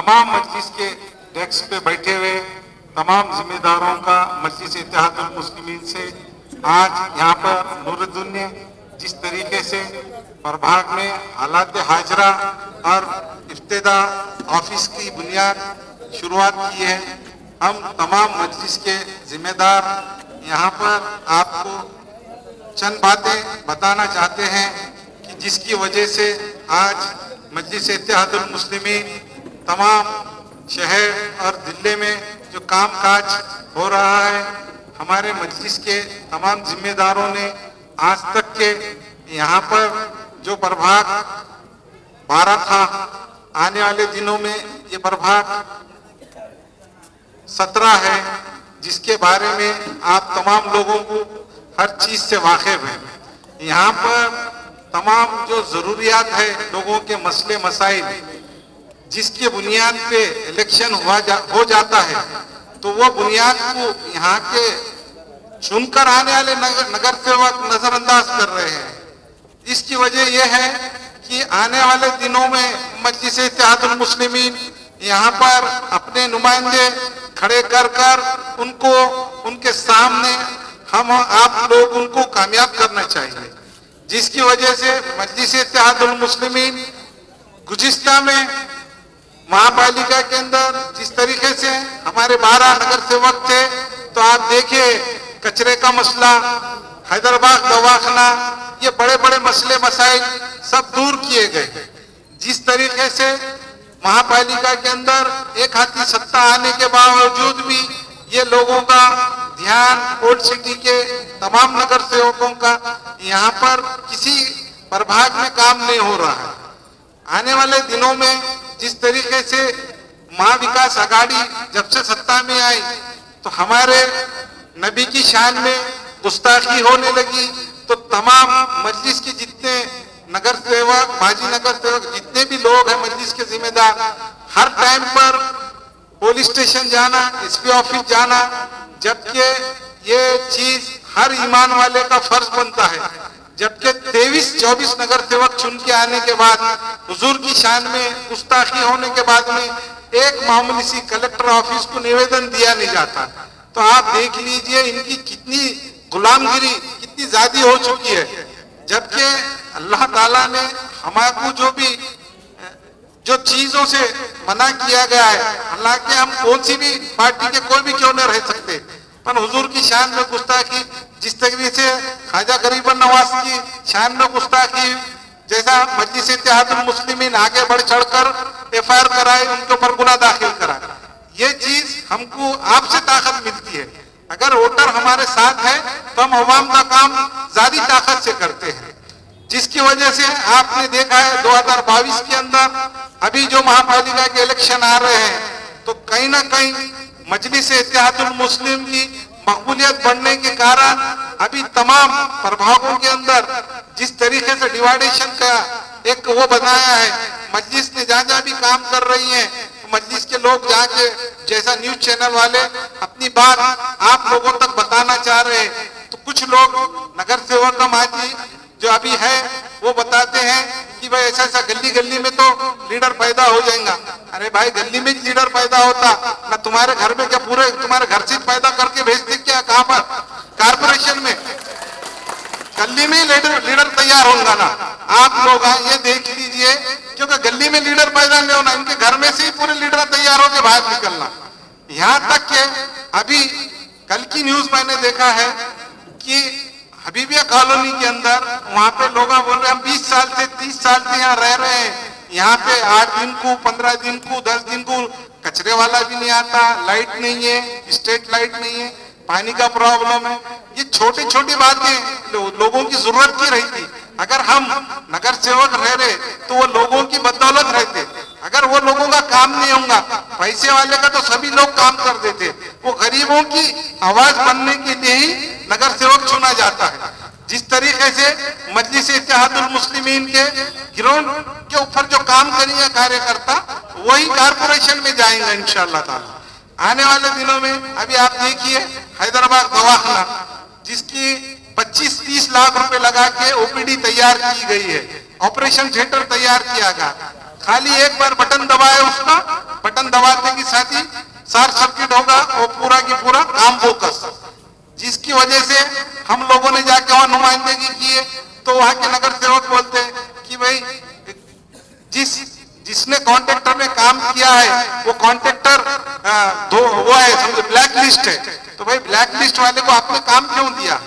तमाम मजलिस के डेस्क पे बैठे हुए तमाम जिम्मेदारों का मजलिस इत्तेहादुल मुस्लिमीन से आज यहाँ पर नूरुद्दीन ने जिस तरीके से प्रभाग में हालात हाजरा और इब्तिदा ऑफिस की बुनियाद शुरुआत की है, हम तमाम मजलिस के जिम्मेदार यहाँ पर आपको चंद बातें बताना चाहते हैं कि जिसकी वजह से आज मजलिस इत्तेहादुल मुस्लिमीन तमाम शहर और दिल्ली में जो कामकाज हो रहा है, हमारे मजलिस के तमाम जिम्मेदारों ने आज तक के यहाँ पर जो प्रभाग 12 था, आने वाले दिनों में ये प्रभाग 17 है, जिसके बारे में आप तमाम लोगों को हर चीज से वाकिफ हैं। यहाँ पर तमाम जो जरूरियात है, लोगों के मसले मसाइल, जिसके बुनियाद पे इलेक्शन हो जाता है, तो वो बुनियाद को यहाँ के चुनकर आने वाले नगर सेवक नजरअंदाज कर रहे हैं। इसकी वजह यह है कि आने वाले दिनों में मजलिस इत्तेहादुल मुस्लिमीन यहाँ पर अपने नुमाइंदे खड़े कर उनको उनके सामने हम आप लोग उनको कामयाब करना चाहिए, जिसकी वजह से मजलिस इत्तेहादुल मुस्लिमीन गुज़िश्ता में महापालिका के अंदर जिस तरीके से हमारे 12 नगर सेवक थे, तो आप देखिए कचरे का मसला, हैदराबाद दवाखाना, ये बड़े बड़े मसले मसाइल सब दूर किए गए। जिस तरीके से महापालिका के अंदर एक हाथी सत्ता आने के बावजूद भी ये लोगों का ध्यान ओल्ड सिटी के तमाम नगर सेवकों का यहाँ पर किसी प्रभाग में काम नहीं हो रहा है। आने वाले दिनों में जिस तरीके से महाविकास आघाड़ी जब से सत्ता में आई, तो हमारे नबी की शान में गुस्ताखी होने लगी, तो तमाम मजलिस के जितने नगर सेवक, माजी नगर सेवक, जितने भी लोग हैं मजलिस के जिम्मेदार, हर टाइम पर पुलिस स्टेशन जाना, एसपी ऑफिस जाना, जबकि ये चीज हर ईमान वाले का फर्ज बनता है। जबकि 23-24 नगर सेवक चुन के आने के बाद हुजूर की शान में गुस्ताखी होने के बाद में एक मामूली सी कलेक्टर ऑफिस को निवेदन दिया नहीं जाता। तो आप देख लीजिए इनकी कितनी गुलामगिरी कितनी ज्यादा हो चुकी है। जबकि अल्लाह ताला ने हमारे जो चीजों से मना किया गया है, हालांकि हम कौन सी भी पार्टी के कोई भी क्यों न रह सकते, पर हुजूर की शान में गुस्ताखी, जिस तरीके से ख्वाजा गरीबन नवाज की शान में गुस्ताखी, जैसा मजलिस इत्तेहादुल मुस्लिमीन आगे बढ़ चढ़कर FIR कराए, उनके ऊपर गुनाह दाखिल कराए, ये चीज हमको आपसे ताकत मिलती है। अगर वोटर हमारे साथ है तो हम अवाम का काम ज्यादा ताकत से करते हैं, जिसकी वजह से आपने देखा है 2022 के अंदर अभी जो महापालिका के इलेक्शन आ रहे हैं, तो कहीं ना कहीं मजलिस इत्तेहादुल मुस्लिम की मकबूलियत बढ़ने के कारण अभी तमाम प्रभागों के अंदर जिस तरीके से डिवाइडेशन का एक वो बनाया है, मजलिस ने जहाँ जहाँ भी काम कर रही है, मजलिस के लोग जाके जैसा न्यूज चैनल वाले अपनी बात आप लोगों तक बताना चाह रहे हैं, तो कुछ लोग नगर सेवक का माजी जो अभी है वो बताते हैं कि भाई ऐसा ऐसा गली गली में तो लीडर पैदा हो जाएगा। अरे भाई, गली में लीडर पैदा होता ना, तुम्हारे घर में क्या पूरे तुम्हारे घर से पैदा करके भेजते क्या? कहाँ पर? कारपोरेशन में, गली में लीडर तैयार होगा ना। आप लोग ये देख लीजिए, क्योंकि गली में लीडर पैदा नहीं होना, इनके घर में से ही पूरे लीडर तैयार होकर बाहर निकलना। यहाँ तक के अभी कल की न्यूज मैंने देखा है कि हबीबिया कॉलोनी के अंदर वहां पे लोग बोल रहे हैं हम 20 साल से 30 साल से यहाँ रह रहे हैं, यहाँ पे 8 दिन को 15 दिन को 10 दिन को कचरे वाला भी नहीं आता, लाइट नहीं है, स्ट्रीट लाइट नहीं है, पानी का प्रॉब्लम है। ये छोटी छोटी बातें लोगों की जरूरत की रही थी। अगर हम नगर सेवक रह रहे तो वो लोगों की बदौलत रहते। अगर वो लोगों का काम नहीं होगा, पैसे वाले का तो सभी लोग काम कर देते, वो गरीबों की आवाज बनने के लिए ही नगर सेवक चुना जाता है। जिस तरीके से मजलिस इत्तेहादुल मुस्लिमीन के ग्राउंड के ऊपर जो काम करेंगे कार्यकर्ता, वही कारपोरेशन में जाएंगे इंशाअल्लाह ताला आने वाले दिनों में। अभी आप देखिए हैदराबाद दवाखाना, जिसकी 25-30 लाख रुपए लगा के OPD तैयार की गई है, ऑपरेशन थिएटर तैयार किया गया, खाली एक बार बटन दबाए, उसका बटन दबाते की साथ ही शॉर्ट सर्किट होगा और पूरा की पूरा काम फोकस, जिसकी वजह से हम लोगों ने जाके वहां नुमाइंदगी की है तो वहां के नगर सेवक बोलते हैं कि भाई जिसने कॉन्ट्रैक्टर में काम किया है वो कॉन्ट्रैक्टर वो है, समझो ब्लैक लिस्ट है, तो भाई ब्लैक लिस्ट वाले को आपने काम क्यों दिया?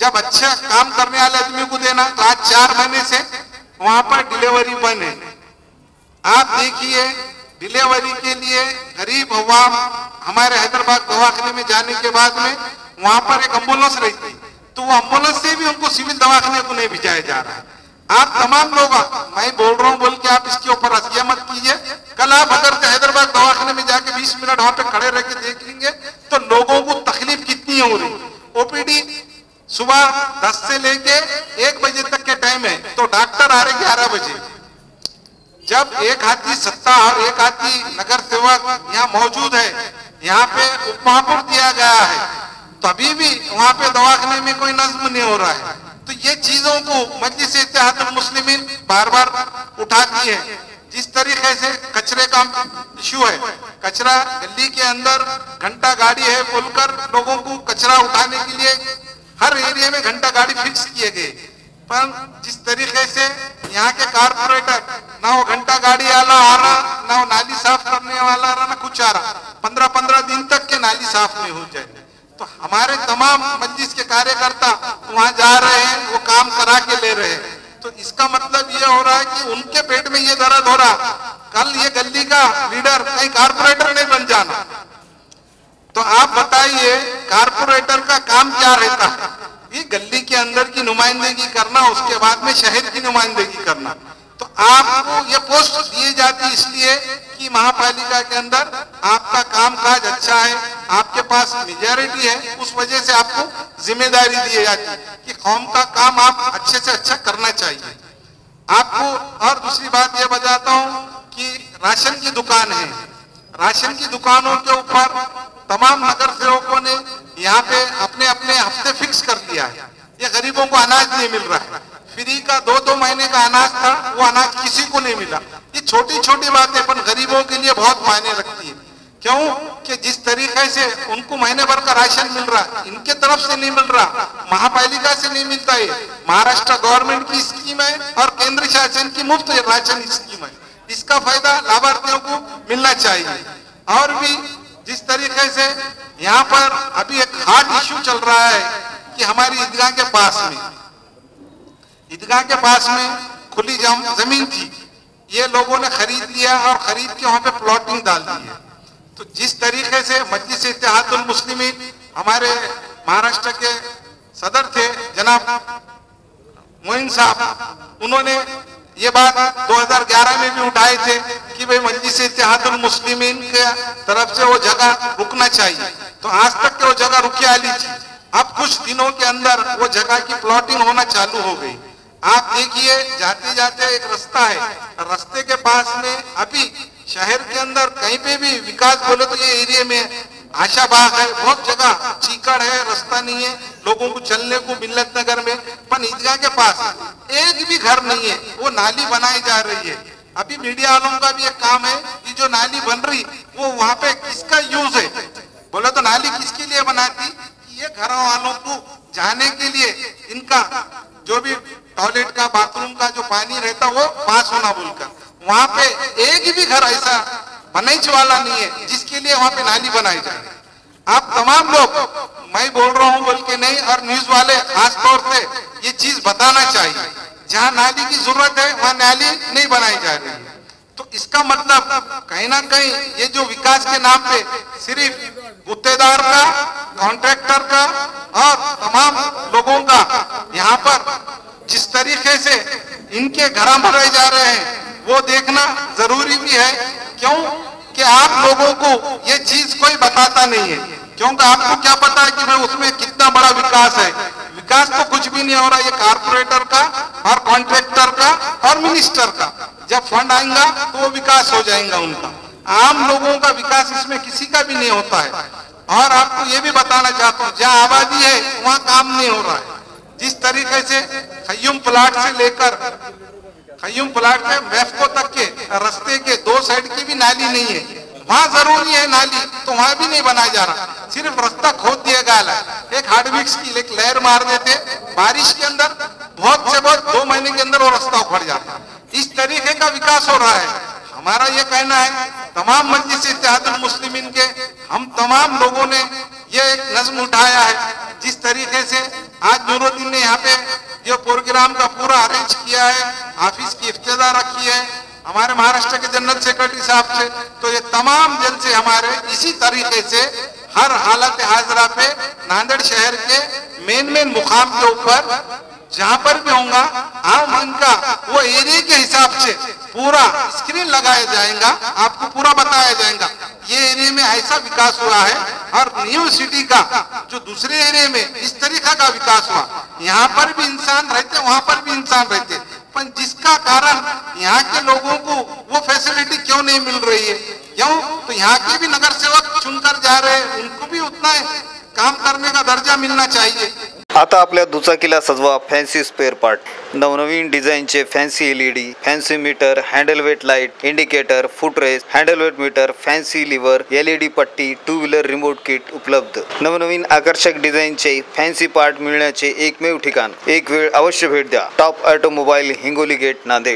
जब अच्छा काम करने वाले आदमी को देना। तो आज 4 महीने से वहां पर डिलीवरी बंद है। आप देखिए, डिलीवरी के लिए गरीब अवाम हमारे हैदराबाद दवाखाने में जाने के बाद में वहां पर एक एम्बुलेंस रहती, तो वो एम्बुलेंस से भी उनको सिविल दवाखाने को नहीं भेजाया जा रहा है। आप तमाम लोग, मैं बोल रहा हूं बोल के आप इसके ऊपर हंसिया मत कीजिए। कल आप अगर हैदराबाद दवाखाने में जाके 20 मिनट वहां पे खड़े रह के देख लेंगे तो लोगों को तकलीफ कितनी हो रही। ओपीडी सुबह 10 से लेके 1 बजे तक के टाइम है, तो डॉक्टर आ रहे 11 बजे। जब एक हाथी सत्ता और एक हाथी नगर सेवक यहाँ मौजूद है, यहाँ पे उपमहापौर दिया गया है, तो अभी भी वहां पे दवाखाने में कोई नज्म नहीं हो रहा है। तो ये चीजों को मजलिस इत्तेहादुल मुस्लिमीन बार बार उठाती है। जिस तरीके से कचरे का इशू है, कचरा गली के अंदर घंटा गाड़ी है बोलकर लोगों को कचरा उठाने के लिए हर एरिया में घंटा गाड़ी फिक्स किए गए, पर जिस तरीके से यहाँ के कारपोरेटर ना वो घंटा गाड़ी वाला आ रहा, ना वो नाली साफ करने वाला आ रहा, ना कुछ आ रहा, 15-15 दिन तक के नाली साफ नहीं हो जाए। तो हमारे तमाम मजलिस के कार्यकर्ता वहां जा रहे हैं, वो काम करा के ले रहे हैं। तो इसका मतलब ये हो रहा है कि उनके पेट में ये दर्द हो रहा, कल ये गली का लीडर कहीं कारपोरेटर नहीं बन जाना। तो आप बताइए कारपोरेटर का काम क्या रहता है? ये गली के अंदर की नुमाइंदगी करना, उसके बाद में शहर की नुमाइंदगी करना। तो आपको ये पोस्ट दिए जाती इसलिए कि महापालिका के अंदर आपका कामकाज अच्छा है, आपके पास मेजॉरिटी है, उस वजह से आपको जिम्मेदारी दी जाती है कि कौम का काम आप अच्छे से अच्छा करना चाहिए आपको। और दूसरी बात ये बताता हूँ कि राशन की दुकान है, राशन की दुकानों के ऊपर तमाम नगर सेवकों ने यहाँ पे अपने अपने हफ्ते फिक्स कर दिया है। ये गरीबों को अनाज नहीं मिल रहा है, फ्री का 2-2 महीने का अनाज था, वो अनाज किसी को नहीं मिला। ये छोटी छोटी बातें पर गरीबों के लिए बहुत मायने रखती है। क्यों कि जिस तरीके से उनको महीने भर का राशन मिल रहा, इनके तरफ से नहीं मिल रहा, महापालिका से नहीं मिलता है, महाराष्ट्र गवर्नमेंट की स्कीम है और केंद्र शासन की मुफ्त राशन स्कीम है, इसका फायदा लाभार्थियों को मिलना चाहिए। और भी जिस तरीके से यहाँ पर अभी एक हार्ड इश्यू चल रहा है कि हमारी ईदगाह के पास में खुली जमीन थी, ये लोगों ने खरीद लिया और खरीद के वहां पे प्लॉटिंग डाल दी है। तो जिस तरीके से मजलिस इत्तेहादुल मुस्लिमीन हमारे महाराष्ट्र के सदर थे जनाब मोइन साहब, उन्होंने ये बात 2011 में भी उठाए थे कि भाई मजलिस इत्तेहादुल मुस्लिमीन के तरफ से वो जगह रुकना चाहिए। तो आज तक के वो जगह रुकी आली थी, अब कुछ दिनों के अंदर वो जगह की प्लॉटिंग होना चालू हो गई। आप देखिए जाते जाते एक रास्ता है, रास्ते के पास में अभी शहर के अंदर कहीं पे भी विकास बोले तो ये एरिया में आशा बाग है, बहुत जगह चीकड़ है, रास्ता नहीं है लोगों को चलने को मिल्लत नगर में, पर ईदगाह के पास एक भी घर नहीं है, वो नाली बनाई जा रही है। अभी मीडिया वालों का भी एक काम है कि जो नाली बन रही वो वहां पे किसका यूज है, बोले तो नाली किसके लिए बनाती, ये घर वालों को जाने के लिए इनका जो भी टॉयलेट का बाथरूम का जो पानी रहता वो पास होना बोलकर, वहां पे एक भी घर ऐसा बनने वाला नहीं है जिसके लिए वहां पे नाली बनाई जाए। आप तमाम लोग, मैं बोल रहा हूं बोल के नहीं, और न्यूज वाले खास तौर से ये चीज बताना चाहिए, जहां नाली की जरूरत है वहां नाली नहीं बनाई जा रही है। तो इसका मतलब कहीं ना कहीं ये जो विकास के नाम पे सिर्फ गुत्तेदार का, कॉन्ट्रैक्टर का और तमाम लोगों का यहाँ पर जिस तरीके से इनके घर भरे जा रहे हैं वो देखना जरूरी भी है। क्यों कि आप लोगों को ये चीज कोई बताता नहीं है, क्योंकि आपको क्या पता है कि भाई उसमें कितना बड़ा विकास है। विकास तो कुछ भी नहीं हो रहा, ये कारपोरेटर का और कॉन्ट्रैक्टर का और मिनिस्टर का, जब फंड आएगा तो वो विकास हो जाएगा उनका, आम लोगों का विकास इसमें किसी का भी नहीं होता है। और आपको ये भी बताना चाहता हूँ, जहाँ आबादी है वहाँ काम नहीं हो रहा है। जिस तरीके से खय्यूम प्लाट से लेकर खयूम प्लाट में मेफको तक के रास्ते के 2 साइड की भी नाली नहीं है, वहाँ जरूरी है नाली, तो वहाँ भी नहीं बनाया जा रहा, सिर्फ रास्ता खोद दिया गया है। एक हार्डविक्स की एक लहर मार देते बारिश के अंदर, बहुत से बहुत 2 महीने के अंदर वो रास्ता उखड़ जाता। इस तरीके का विकास हो रहा है। हमारा ये कहना है तमाम मजलिस इत्तेहादुल मुस्लिमीन के हम तमाम लोगों ने ये एक नज्म उठाया है। जिस तरीके से आज नूरुद्दीन ने यहाँ पे जो प्रोग्राम का पूरा अरेंज किया है, ऑफिस की इफ्तिदा रखी है हमारे महाराष्ट्र के जनरल सेक्रेटरी साहब से, तो ये तमाम जलसे हमारे इसी तरीके से हर हालत हाजरा पे नांदेड़ शहर के मेन मुकाम के ऊपर जहां पर भी होगा हम उनका वो एरिया के हिसाब से पूरा स्क्रीन लगाया जाएगा, आपको पूरा बताया जाएगा ये एरिया में ऐसा विकास हुआ है और न्यू सिटी का जो दूसरे एरिया में इस तरीका का विकास हुआ, यहाँ पर भी इंसान रहते वहां पर भी इंसान रहते, पर जिसका कारण यहाँ के लोगों को वो फैसिलिटी क्यों नहीं मिल रही है, क्यों? तो यहाँ के भी नगर सेवक चुनकर जा रहे हैं, उनको भी उतना काम करने का दर्जा मिलना चाहिए। आता आपल्या दुचाकीला सजवा फॅन्सी स्पेअर पार्ट, नवनवीन डिझाईनचे fancy LED, fancy meter, handle weight light, indicator, footrest, handle weight meter, fancy lever, LED पट्टी, 2 व्हीलर रिमोट किट उपलब्ध। नवनवीन आकर्षक डिझाईनचे फॅन्सी पार्ट मिळण्याचे एकमेव ठिकाण, एक वेळ अवश्य भेट द्या। Top automobile, Hingoli gate, Nanded.